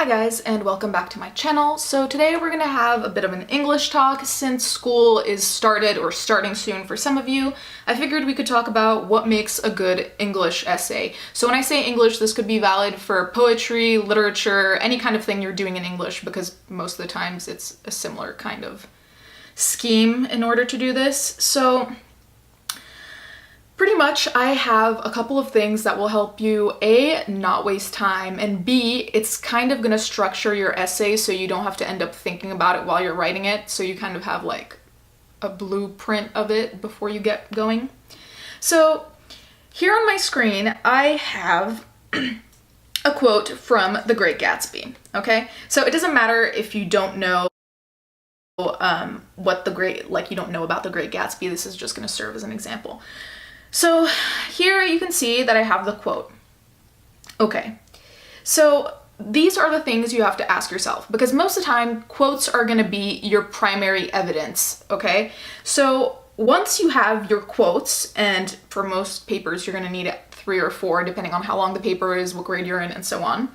Hi guys, and welcome back to my channel. So today we're gonna have a bit of an English talk. Since school is started or starting soon for some of you, I figured we could talk about what makes a good English essay. So when I say English, this could be valid for poetry, literature, any kind of thing you're doing in English, because most of the times it's a similar kind of scheme in order to do this. So pretty much, I have a couple of things that will help you A, not waste time, and B, it's kind of gonna structure your essay so you don't have to end up thinking about it while you're writing it, so you kind of have like a blueprint of it before you get going. So here on my screen, I have a quote from The Great Gatsby, okay? So it doesn't matter if you don't know you don't know about The Great Gatsby, this is just gonna serve as an example. So here you can see that I have the quote. Okay, so these are the things you have to ask yourself, because most of the time quotes are going to be your primary evidence, okay? So once you have your quotes, and for most papers you're going to need 3 or 4 depending on how long the paper is, what grade you're in, and so on.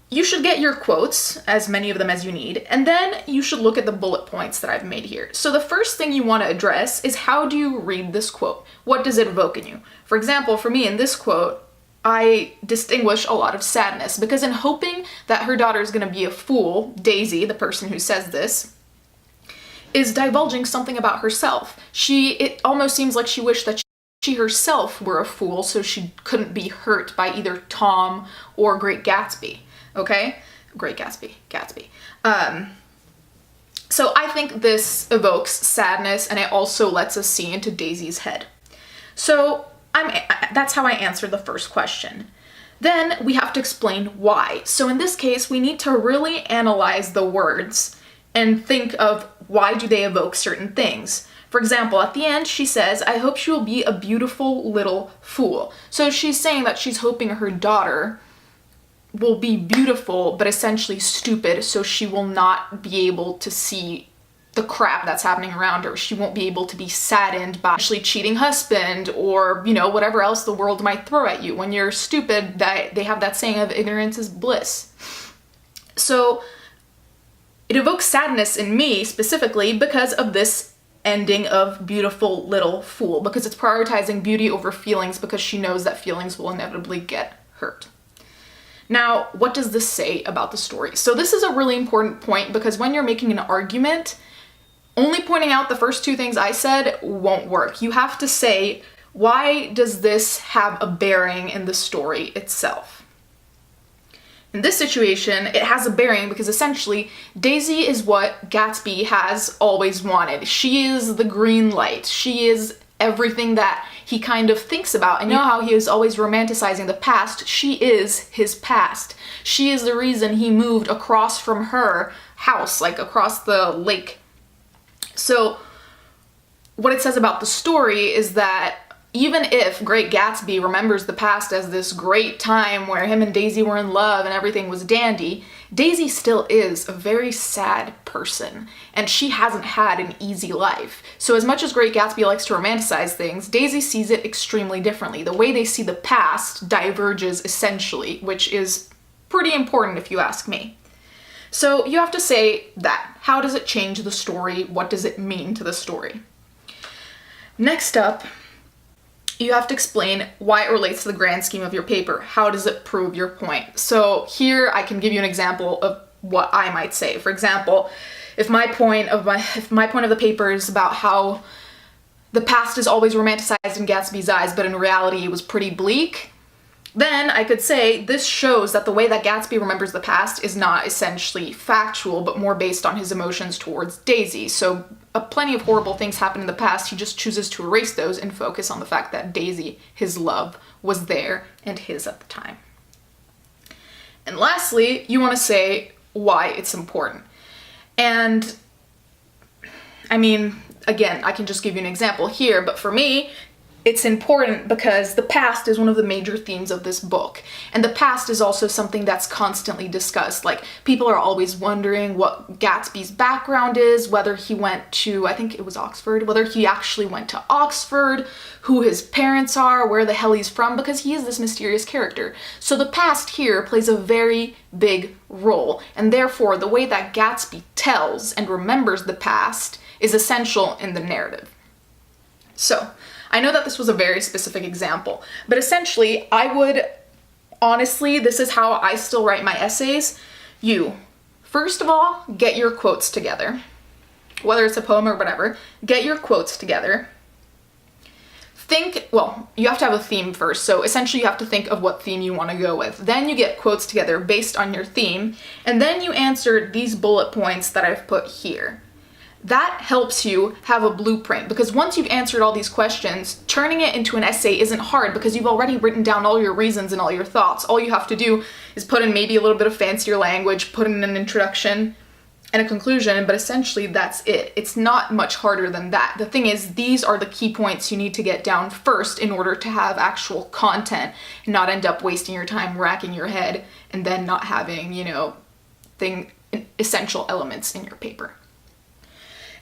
You should get your quotes, as many of them as you need, and then you should look at the bullet points that I've made here. So the first thing you want to address is, how do you read this quote? What does it evoke in you? For example, for me in this quote, I distinguish a lot of sadness, because in hoping that her daughter is going to be a fool, Daisy, the person who says this, is divulging something about herself. It almost seems like she wished that she herself were a fool so she couldn't be hurt by either Tom or Great Gatsby. Okay? Great Gatsby. So I think this evokes sadness, and it also lets us see into Daisy's head. So that's how I answer the first question. Then we have to explain why. So in this case, we need to really analyze the words and think of why do they evoke certain things. For example, at the end, she says, "I hope she will be a beautiful little fool." So she's saying that she's hoping her daughter will be beautiful, but essentially stupid, so she will not be able to see the crap that's happening around her. She won't be able to be saddened by actually cheating husband, or, you know, whatever else the world might throw at you. When you're stupid, they have that saying of ignorance is bliss. So it evokes sadness in me specifically because of this ending of beautiful little fool, because it's prioritizing beauty over feelings, because she knows that feelings will inevitably get hurt. Now, what does this say about the story? So this is a really important point, because when you're making an argument, only pointing out the first 2 things I said won't work. You have to say, why does this have a bearing in the story itself? In this situation, it has a bearing because essentially Daisy is what Gatsby has always wanted. She is the green light. She is everything that he kind of thinks about. And you know how he is always romanticizing the past? She is his past. She is the reason he moved across from her house, like across the lake. So what it says about the story is that even if Great Gatsby remembers the past as this great time where him and Daisy were in love and everything was dandy, Daisy still is a very sad person, and she hasn't had an easy life. So as much as Great Gatsby likes to romanticize things, Daisy sees it extremely differently. The way they see the past diverges essentially, which is pretty important if you ask me. So you have to say that. How does it change the story? What does it mean to the story? Next up, you have to explain why it relates to the grand scheme of your paper. How does it prove your point? So here I can give you an example of what I might say. For example, if my point of the paper is about how the past is always romanticized in Gatsby's eyes, but in reality it was pretty bleak, then I could say this shows that the way that Gatsby remembers the past is not essentially factual, but more based on his emotions towards Daisy. So plenty of horrible things happened in the past, he just chooses to erase those and focus on the fact that Daisy, his love, was there and his at the time. And lastly, you want to say why it's important. And I mean, again, I can just give you an example here, but for me, it's important because the past is one of the major themes of this book. And the past is also something that's constantly discussed. Like, people are always wondering what Gatsby's background is, whether he went to, I think it was Oxford, whether he actually went to Oxford, who his parents are, where the hell he's from, because he is this mysterious character. So the past here plays a very big role. And therefore, the way that Gatsby tells and remembers the past is essential in the narrative. So, I know that this was a very specific example, but essentially, honestly, this is how I still write my essays. You, first of all, get your quotes together. Whether it's a poem or whatever, get your quotes together. You have to have a theme first, so essentially you have to think of what theme you want to go with. Then you get quotes together based on your theme, and then you answer these bullet points that I've put here. That helps you have a blueprint, because once you've answered all these questions, turning it into an essay isn't hard because you've already written down all your reasons and all your thoughts. All you have to do is put in maybe a little bit of fancier language, put in an introduction and a conclusion, but essentially that's it. It's not much harder than that. The thing is, these are the key points you need to get down first in order to have actual content and not end up wasting your time racking your head and then not having, essential elements in your paper.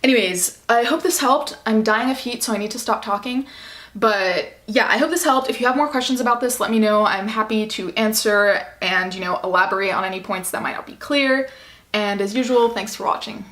Anyways, I hope this helped. I'm dying of heat, so I need to stop talking. But yeah, I hope this helped. If you have more questions about this, let me know. I'm happy to answer and, elaborate on any points that might not be clear. And as usual, thanks for watching.